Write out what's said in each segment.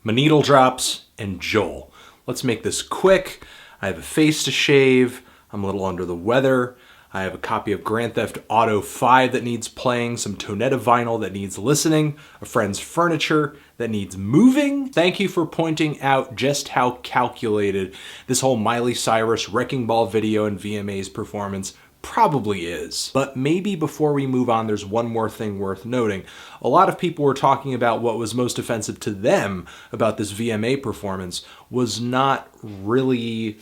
my needle drops, and Joel. Let's make this quick. I have a face to shave. I'm a little under the weather. I have a copy of Grand Theft Auto 5 that needs playing, some Tonetta vinyl that needs listening, a friend's furniture that needs moving. Thank you for pointing out just how calculated this whole Miley Cyrus Wrecking Ball video and VMA's performance probably is. But maybe before we move on, there's one more thing worth noting. A lot of people were talking about what was most offensive to them about this VMA performance was not really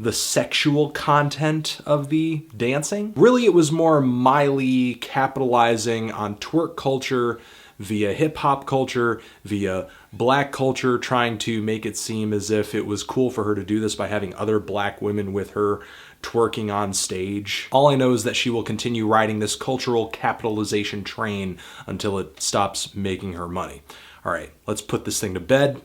the sexual content of the dancing. Really, it was more Miley capitalizing on twerk culture via hip-hop culture, via black culture, trying to make it seem as if it was cool for her to do this by having other black women with her twerking on stage. All I know is that she will continue riding this cultural capitalization train until it stops making her money. All right, let's put this thing to bed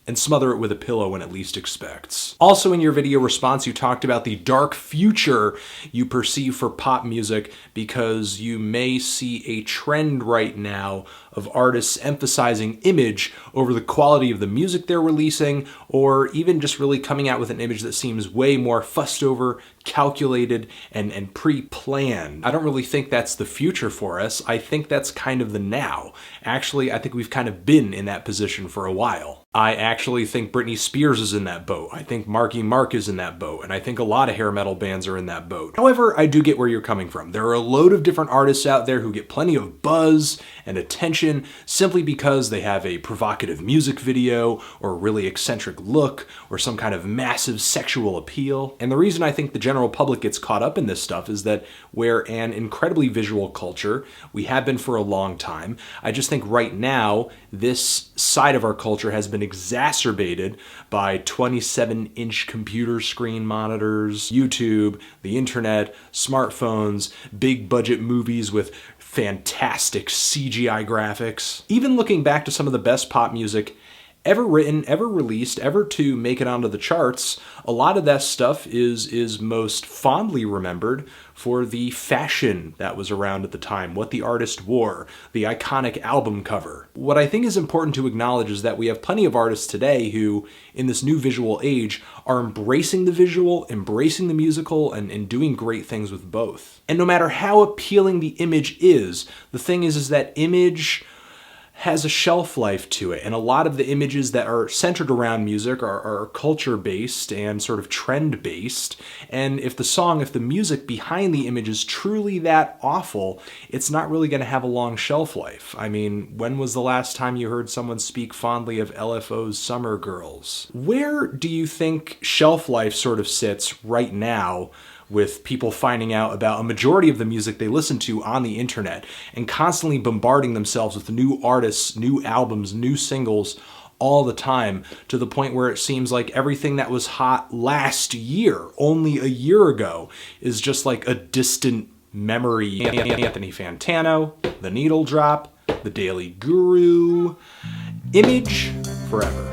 and smother it with a pillow when it least expects. Also in your video response, you talked about the dark future you perceive for pop music because you may see a trend right now of artists emphasizing image over the quality of the music they're releasing, or even just really coming out with an image that seems way more fussed over, calculated, and pre-planned. I don't really think that's the future for us. I think that's kind of the now. Actually, I think we've kind of been in that position for a while. I actually think Britney Spears is in that boat. I think Marky Mark is in that boat, and I think a lot of hair metal bands are in that boat. However, I do get where you're coming from. There are a load of different artists out there who get plenty of buzz and attention simply because they have a provocative music video or a really eccentric look or some kind of massive sexual appeal. And the reason I think the general public gets caught up in this stuff is that we're an incredibly visual culture. We have been for a long time. I just think right now, this side of our culture has been exacerbated by 27-inch computer screen monitors, YouTube, the internet, smartphones, big budget movies with fantastic CGI graphics. Even looking back to some of the best pop music ever written, ever released, ever to make it onto the charts, a lot of that stuff is most fondly remembered for the fashion that was around at the time, what the artist wore, the iconic album cover. What I think is important to acknowledge is that we have plenty of artists today who, in this new visual age, are embracing the visual, embracing the musical, and doing great things with both. And no matter how appealing the image is, the thing is that image has a shelf life to it, and a lot of the images that are centered around music are culture-based and sort of trend-based, and if the music behind the image is truly that awful, it's not really going to have a long shelf life. I mean, when was the last time you heard someone speak fondly of LFO's Summer Girls? Where do you think shelf life sort of sits right now with people finding out about a majority of the music they listen to on the internet and constantly bombarding themselves with new artists, new albums, new singles all the time, to the point where it seems like everything that was hot last year, only a year ago, is just like a distant memory. Anthony Fantano, The Needle Drop, The Daily Guru, Image, forever.